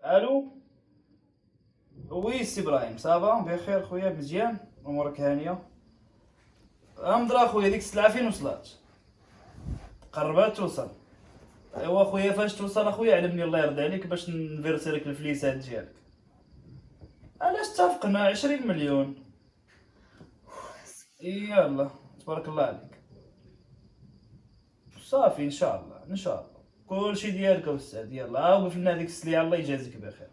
الو. وي سي ابراهيم، صافا بخير خويا، مزيان، امورك هانيه. امضرا خويا، ديك السلعه فين وصلات؟ قربات توصل. ايوا خويا، فاش توصل اخويا علمني الله يرضي عليك باش نفيرسي لك الفليسات ديالك. علاش اتفقنا 20 مليون. يلا تبارك الله عليك. صافي ان شاء الله ان شاء الله كلشي ديالك استاذ. يلا وقف لنا هذيك السلعه، الله يجازيك بخير،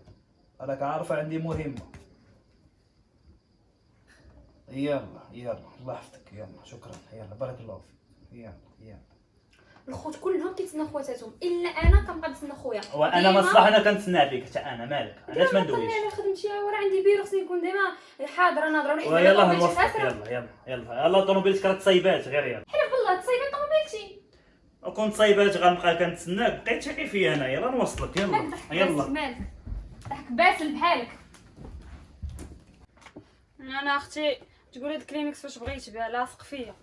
راك عارفه عندي مهمه. يلا يلا الله يحفظك، يلا شكرا، يلا بارك الله فيك، يلا يلا. الخوت كلهم كيتسنى خواتاتهم الا انا كنبقى نتسنى خويا. وانا مصلحه انا كنتسنى فيك حتى انا، مالك علاش ما ندويش؟ انا خدمتي ورا عندي بيرو خصني نكون ديما حاضره ناظره ونحيد ويلا نوصلك. يلا يلا يلا يلا طوموبيلتك راه تصايبات غير يلا. حلف بالله تصايبي طوموبيلتي. كون تصايبات غنبقى كنتسناك، بقيت تشقي فيا انا. يلا نوصلك يلا يلا. مالك ضحك باسل بحالك. انا اختي تقول هاد الكلينكس فاش بغيت بها لاصق فيا.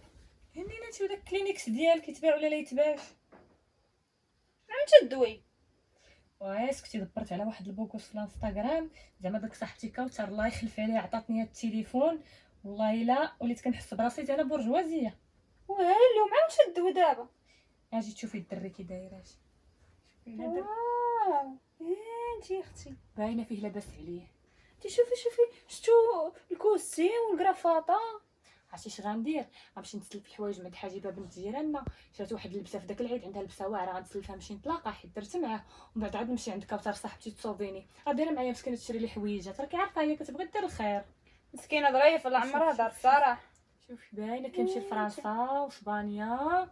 هني انت وداك الكلينكس ديالك يتباع ولا لا يتباعش؟ عم تدوي اسكتي، دبرت على واحد البوكوس في الانستغرام، زعما داك صاحبتي كوثر الله يخلف عليها عطاتني هاد التليفون، والله الا وليت كنحس براسي انا برجوازيه. وهلو عم تدوي دابا. اجي تشوفي الدري كي دايره، شوفي هذا واو انتي اختي باينه فيه لاباس عليه. شوفي شفتو الكوستيم والكرافاطه. عرفتي اش غندير؟ غنمشي نتسلف الحوايج من حاجبه بنت جيراننا، شرات واحد اللبسه في داك العيد، عندها لبسه واعره، غنتسلفها نمشي نتلاقى حيت درت معاه، ومن بعد عاد نمشي عند كوثر صاحبتي تصوفيني، غادير معايا مسكينه تشري لي حويجات، راكي عارفه هي كتبغي دير الخير. مسكينه ظريفه الله عمرها دار الصراحه. شوفي باينه كنمشي لفرنسا واسبانيا.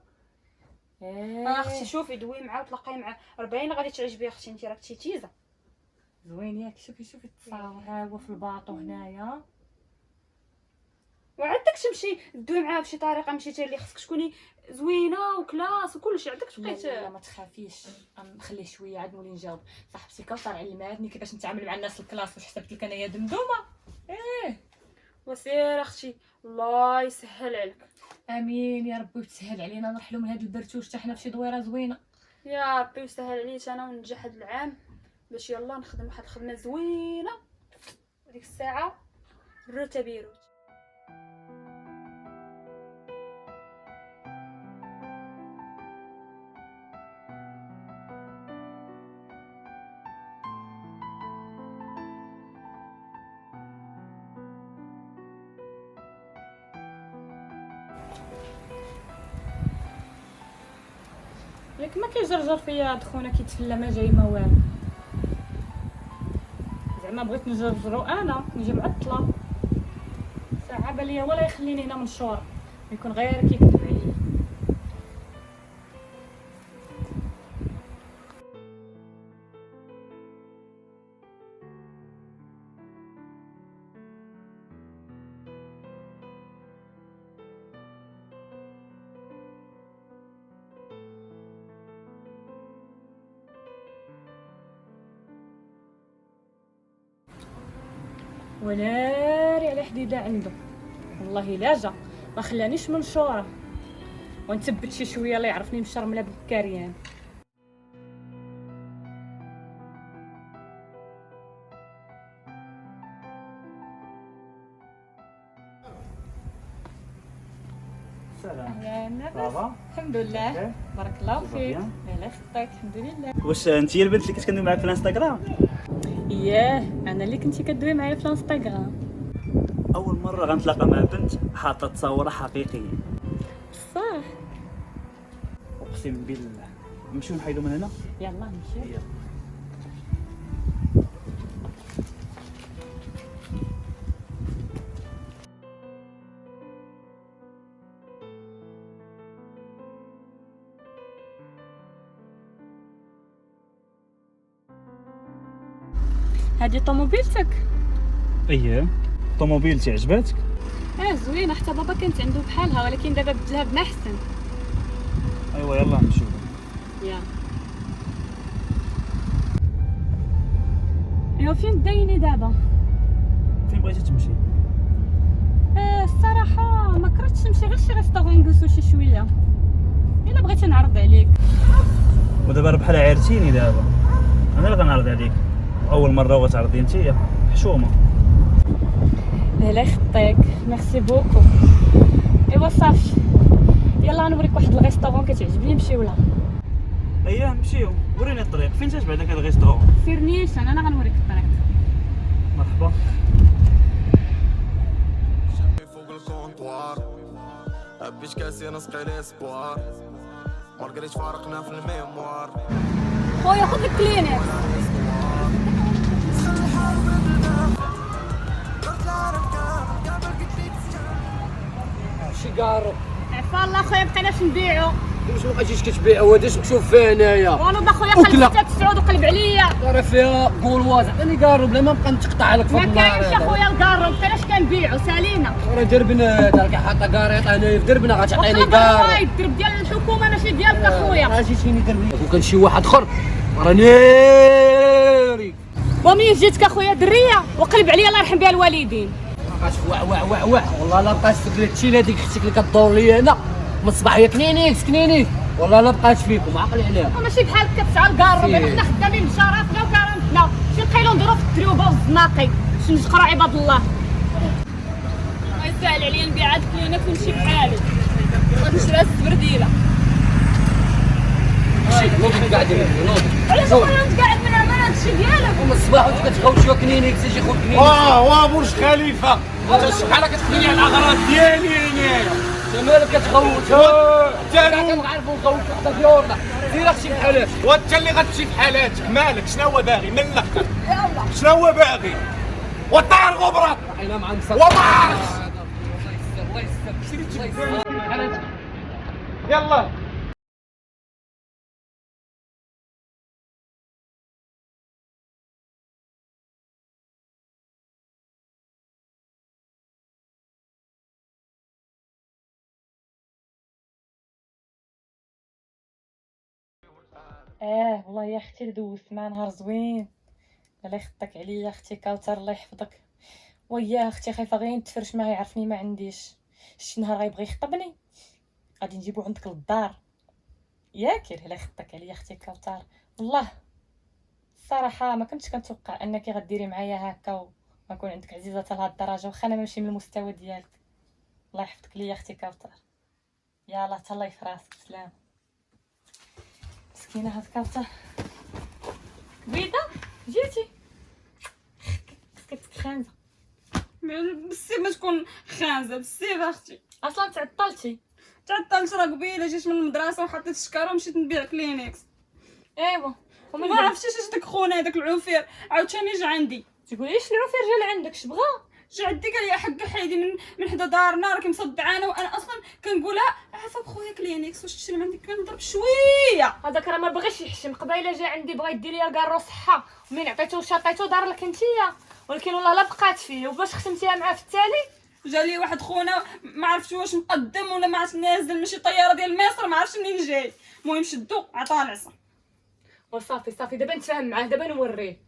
اختي شوفي دوي معاه وتلاقاي معاه 40 غادي تعجبي اختي، انت راك تيتيزه زوين ياك. شوفي التصاور ها هو في الباطو هنايا. وعندك تمشي دوي معاه بشي طريقه مشيتي اللي خصك تكوني زوينه وكلاس وكلشي عندك تبقيت. لا ما تخافيش، نخليه شويه عاد نولي نجاوب. صاحبتي كوثر علماتني كيفاش نتعامل مع الناس الكلاس، واش حسبت لك انايا دمدومه؟ وسير اختي الله يسهل عليك. امين يا ربي، وتسهل علينا نرحلوا من هاد البرتوش حتى حنا فشي دويره زوينه. يا ربي وسهل عليك انا وننجح هاد العام باش يلا نخدم واحد الخدمه زوينه وديك الساعه روتا بيروت. ياك ما كيجرجر فيا هاد خونا كيتفلى ما جاي ما والو، زعما بغيت نجرجرو انا نجي معطله ساعه باليا ولا يخليني هنا منشور، يكون غير كيكذب عليا. وناري على حديده عنده، والله لا جا ما خلانيش منشوره، ونثبت شي شويه الله يعرفني مشرمله بالكاريان. سلام. اهلا صافا الحمد لله بارك الله فيك. الله يخطيك الحمد لله. واش انت هي البنت اللي كنت كندوي معاك في الانستغرام؟ اياه انا اللي كنتي كدوي معايا في الانستغرام. اول مره غنتلاقى مع بنت حاطه تصاوره حقيقيه. صح اقسم بالله. نمشيو نحيدو من هنا. يلا نمشي. يلا. هذه طوموبيلتك؟ اييه طوموبيلتي عجباتك؟ زوينه، حتى بابا كانت عنده بحالها ولكن دابا بدلها بما احسن. ايوا يلا نمشيو. يلا ايوا فين دايني دابا؟ فين بغيتي تمشي؟ الصراحه ما كرهتش نمشي غير شي ريستورون نجلسو شي شويه، الا بغيتي نعرض عليك. ودابا راه بحال عرتيني دابا، انا اللي غنعرض عليك. اول مره وتعرضي نتيا حشومه. الله يخطيك، ميرسي بوكو. ايوا صافي، يلا نوريك واحد الريستورون كتعجبني، نمشيو لها. اييه نمشيو، وريني الطريق فين تتبع داك الريستورون. سير نيشان، انا غنوريك الطريق. مرحبا. فوق الكونطوار ابيش كاسي نسقي ليسبوار مارغريت فارقنا في الميموار. خويا خذ الكلينكس. شي قارو عفا الله خويا بقيناش نبيعو. واش ما بقيتيش كتبيعوا هذا نشوف فيها انايا. والو با خويا قلب 6 9 وقلب عليا. راه فيها قولواز عطيني قارو بلا ما نبقى نتقطع لك فوق ما كاينش يا خويا الكارو، بقيناش كنبيعو سالينا. راه دربنا دارك حاطه قاريطه هنايا في دربنا غتعطيني وقلب قارو. الوايد الدرب ديال الحكومه ماشي ديالك اخويا. راه جيتيني دربي وكان شي واحد اخر راه ناري. ومنين جيتك اخويا دريه وقلب عليا الله يرحم بها الوالدين. بقاش وع والله لا بقاش فيك هادشي اللي هذيك اختك اللي كدور لي هنا من الصباح هي كنينيك والله لا بقات فيكم عقلي عليها. ماشي بحالك كتسعى الكارو، دابا حنا خدامين بشرفنا وكرامتنا، شي نقيلو نديرو في التريوبه والزناقي باش نشكرو عباد الله. الله يسهل عليا نبيع هاد الكلينيك ونمشي بحالي ونشري هاد الزبرديله. نوض قاعدين نوض. علاش اخويا انت قاعد من هنا هادشي ديالك؟ من الصباح وانت كتخوت شويه كنينيك تجي خذ كنينيك. واه برج خليفه انت شحال كتخلي على الاغراض ديالي هنايا. انت مالك كتخوت؟ انت كنعرفوا نخوت حتى ديورنا دير اختي بحالك. وانت اللي غتمشي في حالاتك مالك شنو هو باغي من الاخر شنو هو باغي وطار غبرات انا مع مسكر وما عرفتش. الله يستر يلا والله يا اختي دوزت مع نهار زوين. الله يخطيك عليا اختي كوثر، الله يحفظك. ويا اختي خايفه غير نتفرش معاه يعرفني ما عنديش. شي نهار غيبغي يخطبني غادي نجيبو عندك للدار ياك. الله يخطيك عليا اختي كوثر، والله الصراحه ما كنتش كنتوقع انك غديري معايا هكا ونكون عندك عزيزه لهاد الدرجه، واخا انا ماشي من المستوى ديالك. الله يحفظك ليا اختي كوثر. يلا تهلاي في راسك. سلام. مسكينه هاد كوثر. بيضه جيتي كنت خانزه. بالسيف ما تكون خانزه بالسيف اختي. اصلا تعطلتي. تعطلت راه قبيله جيت من المدرسه وحطيت الشكاره ومشيت نبيع كلينكس. ايوا ومن ما عرفتش اش داك خونا هذاك العوفير عاوتاني جا عندي. تقوليش العوفير جا لعندك اش بغا؟ جا عندي قال لي حق حيدي من حدا دارنا راكي مصدعانه، وانا اصلا كنقولها عفا بخويا كلينكس واش تشري من عندك كنضرب شويه. هذاك راه ما بغاش يحشم. قبيله جا عندي بغا يدير ليا كارو صحه، ومن عطيتو شطيتو دار لك نتيا، ولكن والله لا بقات فيه. وباش ختمتيها معاه في التالي جا لي واحد خونا ما عرفتش واش مقدم ولا ما عرفتش نازل ماشي طياره ديال مصر ما عرفتش منين جاي. المهم شدو عطاه العصا وصافي صافي. دابا نتفاهم معاه، دابا نوريه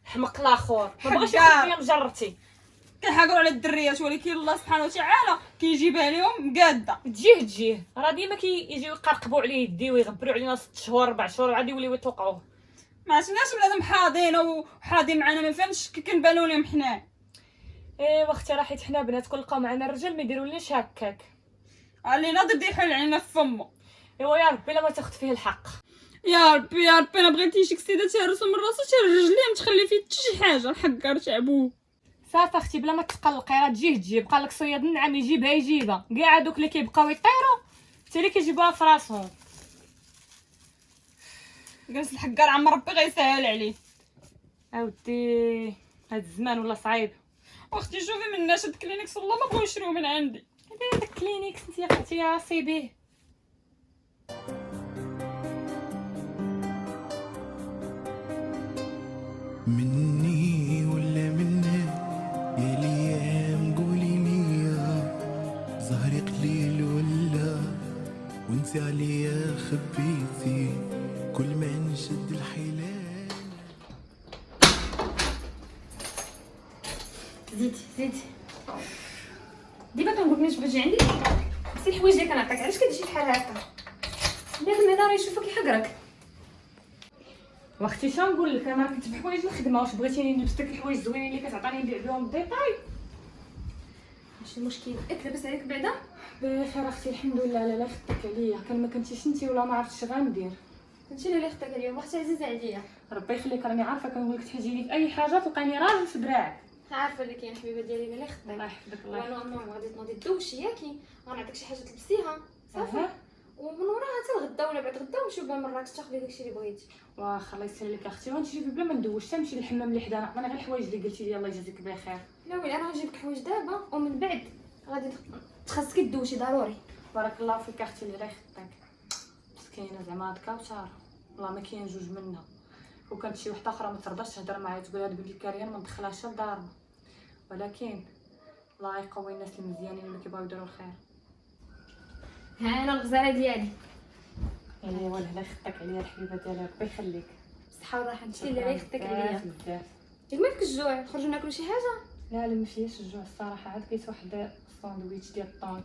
حمق الاخر ما بغاش حقا. ياخذ ليا مجرتي. كنحاقروا على الدريات ولكن الله سبحانه وتعالى كيجيبها لهم مقاده. تجيه راه ديما كيجيو يقرقبوا عليه يدي ويغبروا علينا 6 شهور 4 شهور عاد يوليو يطلقوه. ما عرفناش بنادم حاضين وحاضين معنا ما فهمتش كنبانوا لهم حنا. ايوا اختي راه حيت حنا بنات كنلقاو معنا الرجال ما يديرولناش هكاك. اللي ناضي يدي يحل علينا في فمه. ايوا يا ربي لا ما تاخذ فيه الحق. يا ربي يا ربي انا بغيتي شي كسيده تهرسو من راسو تهرج رجليه تخلي فيه حتى شي حاجه الحقار تاع بوه. صافي اختي بلا ما تقلقي راه تجي بقى لك صياد النعام يجيبها كاع هذوك اللي كيبقاو يطيروا حتى اللي كيجيبوها في راسهم. جالس الحقار عم ربي غيسهل عليه. اودي هاد الزمان ولا صعيب. واختي شوفي من الناس هاد الكلينكس والله ما بغاو يشريو من عندي. هذاك كلينيكس انت اختي يا سيبيه. مني ولا منك يا الايام قولي ليا ظهري قليل ولا وانت عليا خبيتي كل ما نشد الحيلان. زيدي ديما كنقول منين تجي عندي بس الحوايج اللي كنعطيك علاش كتجي بحال هكا؟ بنادم هنا راه يشوفك يحقرك. واختي شنو نقول لك، انا كنت بحوايج الخدمه، واش بغيتيني نلبس داك الحوايج الزوينين اللي كتعطيني نبيع بهم الديطاي؟ ماشي مشكل، لاباس عليك بعدا؟ بخير اختي الحمد لله. لا خدك عليا، كان ما كنتيش انتي ولا ما عرفتش غندير. هادشي اللي خدك اليوم، اختي عزيزه عليا. ربي يخليك، راني عارفه كنقول لك تحيجيني في اي حاجه تلقاني راجل في دراعك. عارفه اللي كاين حبيبه ديالي اللي خدك. الله يحفظك الله يحفظك. وانا غادي تنوضي تدوشي ياكي، غنعطيك شي حاجه تلبسيها صافي، ومن وراها حتى الغدا ولا بعد الغدا ونمشيو بلا مراكش تاخدي داكشي اللي بغيتي. واخا الله يسهل لك اختي، غنمشي بلا ما ندوش، تمشي للحمام اللي حدانا، عطيني غير الحوايج اللي قلتي لي الله يجازيك بخير. لا ويلي انا غنجيب لك حوايج دابا ومن بعد غادي تخصك تدوشي ضروري. بارك الله فيك اختي اللي يخطيك. مسكينه زعما هاد كاوتار والله ما كاين جوج منها، وكانت شي وحده اخرى ما ترضاش تهضر معايا تقول هاد بنت الكريان ما ندخلهاش لدارنا، ولكن الله يقوي الناس المزيانين اللي كيبغيو يديروا الخير. ها انا الغزاله ديالي. ايوا الله يخطيك عليا الحبيبه ديالي، ربي يخليك. بالصحه والراحه، هادشي اللي غيخطيك عليا. بزاف. ياك ما فيك الجوع، نخرجوا ناكلوا شي حاجه؟ لا لا ما فياش الجوع الصراحه، عاد كيت واحد الساندويتش ديال الطون.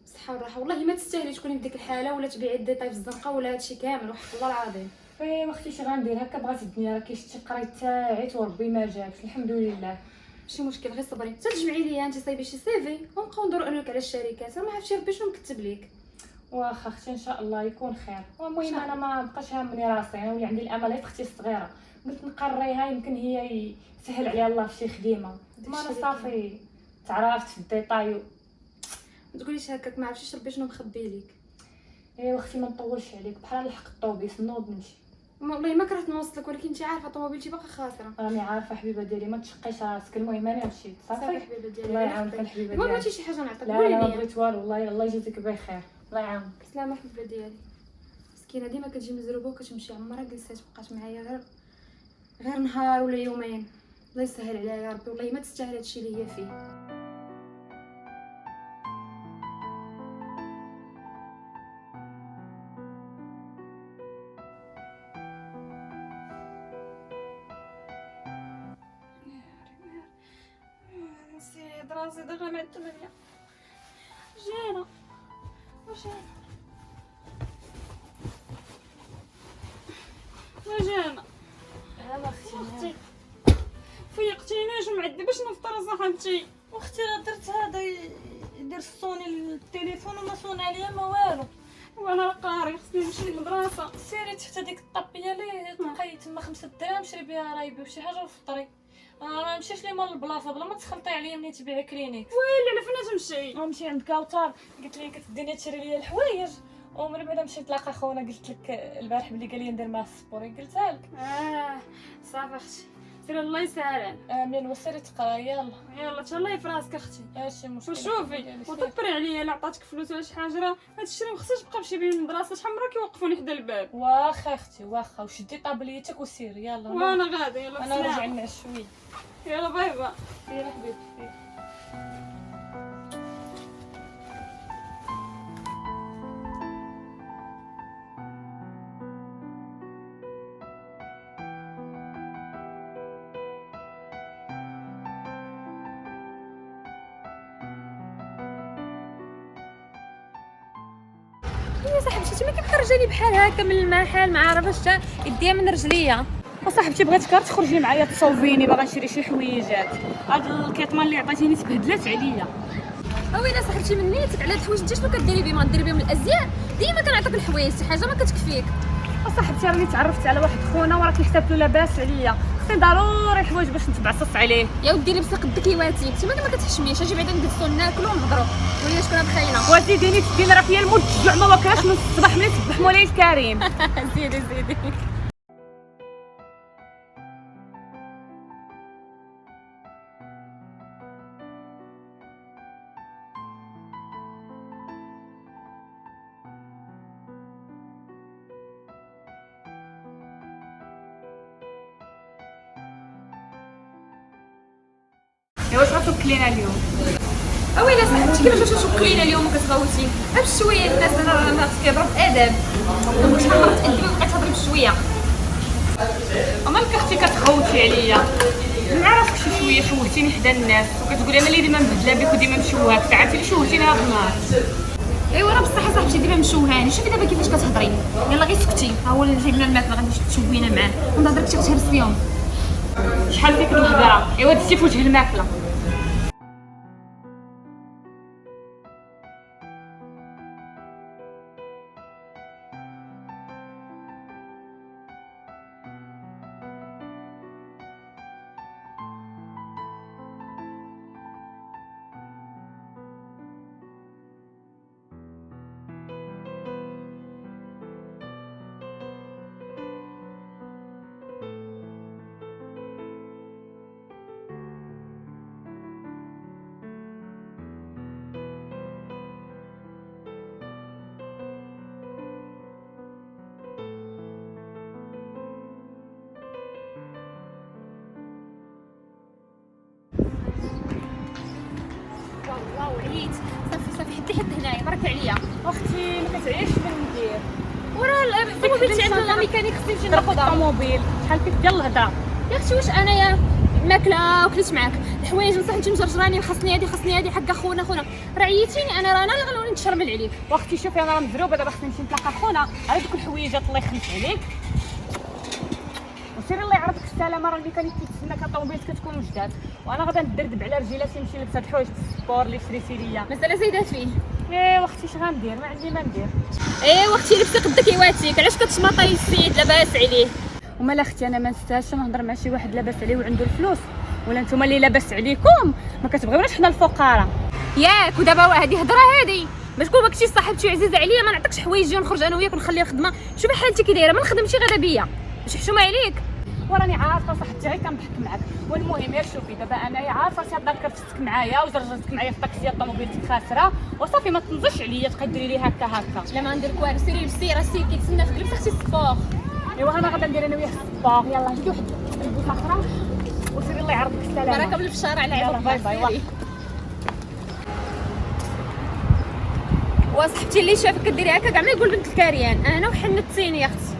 بالصحه والراحه، والله ما تستاهلي تكوني في ديك الحاله ولا تبيعي الديطاي في الزنقه ولا هادشي كامل، وحق الله العظيم. ايوا اختي اش غندير، هكا بغات الدنيا، راه كيشتي القرايه تاعي وربي ما جابش الحمد لله. ماشي مشكل، غير صبري حتى تجمعي ليا انت صايبي شي سيفي ونبقاو ندورو انك على الشركات، راه ما عرفتش ربي شنو مكتب ليك. واخا اختي ان شاء الله يكون خير. المهم انا ما بقاش هامني راسي، انا ولي عندي الامل غير اختي الصغيره، قلت نقريها يمكن هي يسهل عليها الله في شي خدمه، ما انا صافي تعرفت في الديطاي. ما تقوليش هكاك، ما عرفتش ربي شنو مخبي ليك. ايوا اختي ما نطولش عليك، بحال الحق الطوبيس نوض نمشي. والله ما كرهت نوصلك، ولكن انت عارفه طوموبيلتي باقا خاسره. راني عارفه حبيبه ديالي، ما تشقيش راسك. المهم انا مشيت صافي صافي. حبيبه ديالي، الله يعاونك الحبيبه ما ديالي. بغيتي شي حاجه نعطيك؟ لا قولي لا ما لي. بغيت والو، الله يجازيك بخير، الله يعاونك. سلامه حبيبه ديالي. مسكينه ديما كتجي مزروبه وكتمشي، عمرها جلسات بقات معايا غير نهار ولا يومين. الله يسهل عليها يا ربي، والله ما تستاهل هادشي اللي هي فيه. نسيت راسي دغيا مع 8. جينا وجينا اختي فيقتينيش ومعدي باش نفطر صاحبتي. اختي راه درت هذا يدير الصوني التليفون وما صون عليا ما والو، وانا قاري خصني نمشي للمدرسه. سيري تحت هذيك الطابيه اللي تلقاي تما 5 دراهم شري بها رايبي وشي حاجه وفطري. انا ما نمشيش لي مال البلاصه بلا ما تخلطي عليا منين تبيعي كلينيك. ويلي على فين تمشي؟ غنمشي عند كاوتار، قلت لي كتديني تشري لي الحوايج، ومن بعد مشيت نتلاقى خونا قلت لك البارح بلي قال لي ندير معاه السبوري قلتها لك. صافي اختي، سيري الله يسهل. امين. وسيري تقرا يلا تهلاي في راسك اختي. ماشي مشكل. وشوفي ودبري عليا، الا عطاتك فلوس ولا شي حاجه راه هادشي راه مخصوش تبقى تمشي بيه للمدرسه، شحال من مره كيوقفوني حدا الباب. واخا اختي واخا، وشدي طابليتك وسيري يلا. وانا غادا يلا انا بسلامه. راجع نعس شويه. يلا باي باي. سيري حبيبتي. يا صاحبتي ما كتخرجيني بحال هكا من المحل، ما عارفاش يديها من رجليا. وصاحبتي بغيتك غير تخرجي معايا تصوفيني، باغا نشري شي حويجات. هاد الكيطمان اللي عطيتيني تبهدلات عليا. ويلي صاحبتي من نيتك على الحوايج انت شنو كديري بهم؟ غديري بهم الازياء؟ ديما كنعطيك الحوايج، شي حاجه ما كتكفيك. وصاحبتي راني تعرفت على واحد خونا وراه كيحسب له لاباس عليا، خصني ضروري الحوايج باش نتبعصص عليه. يا ودي لبسي قدك يواتيك، انت ما كتحشميش، اجي بعدا نجلسو ناكلو ونهضرو. ويلي شكون بخينا؟ وزيديني تديني راه فيا الموت الجوع ما واكلاش من الصباح ملي تسبح مولاي الكريم. زيدي واش غتوكلينا اليوم؟ ويلي صاحبتي كيفاش توكلينا اليوم وكتغوتي؟ بشويه الناس انا كيهضروا بادب، كنت شحال مره تأدبي وبقيت تهضري بشويه. مالك اختي كتخوتي عليا؟ مع راسك شي شويه شوهتيني حدا الناس، وكتقولي انا اللي ديما مبدله بك وديما مشوهك، ساعات اللي شوهتيني هاد النهار. ايوا راه بصح صاحبتي ديما مشوهاني، شوفي دابا كيفاش كتهضري. يلا غير سكتي، ها هو اللي جايب لنا الماكله غادي تشوينا معاه ونهضرك شي تهرس فيهم. شحال فيك الهضره؟ ايوا دزتي في وجه الماكله. واو عييت، صافي حدي هنايا برك عليا. اختي ما كتعيش شنو ندير؟ وراه الطوموبيل عندنا لا ميكانيك خصني نمشي ناخذها. الطوموبيل شحال فيك ديال الهضره؟ يا اختي واش انايا الماكله وكليت معاك الحوايج بصح انت مجرجراني خاصني هادي حق خونا راه عييتيني انا اللي غنولي نتشرمل عليك. واختي شوفي انا راه مزروبه دابا خصني نمشي نتلاقى خونا على دوك الحويجات الله يخلص عليك. وسيري الله يعرفك السلامه، راه الميكانيك كيتسناك الطوموبيل كتكون وجدات، وانا غادا ندردب على رجيلاتي نمشي نلبس هاد الحوايج السبور اللي شريتي ليا. مازال زايدات فيه. ايوا اختي اش غندير؟ ما عندي ما ندير. ايوا اختي لبسي قدك يواتيك، علاش كتشماطي السيد لاباس عليه؟ ومالا اختي انا ما نستاهلش نهضر مع شي واحد لاباس عليه وعنده الفلوس، ولا نتوما اللي لاباس عليكم ما كتبغيوناش حنا الفقراء. ياك ودابا هادي هضره هادي باش تكون كنتي صاحبتي عزيزه عليا ما نعطيكش حوايج ونخرج انا وياك ونخلي الخدمه. شوفي حالتي كي دايره ما نخدمش غدا بيا، واش حشومه عليك؟ وراني عارفه صاحبتي غير كنضحك معاك، والمهم غير شوفي دابا انايا عارفه شي هضره كرفتك معايا وزرجتك معايا في الطاكسي الطوموبيل خاسره وصافي ما تنزلش عليا تقدري لي هكا. لا ما ندير والو، سيري لبسي راه السيد كيتسنى فيك، لبسي اختي السبور. ايوا انا غادا ندير انا وياه الصباغ. يلاه ندير واحد البوطه اخرى وسيري الله يعرضك السلامه. راك قبل في الشارع على يلا باي باي. وصاحبتي اللي شافك كديري هكا كاع ما يقول بنت الكاريان، انا وحنتيني يا اختي.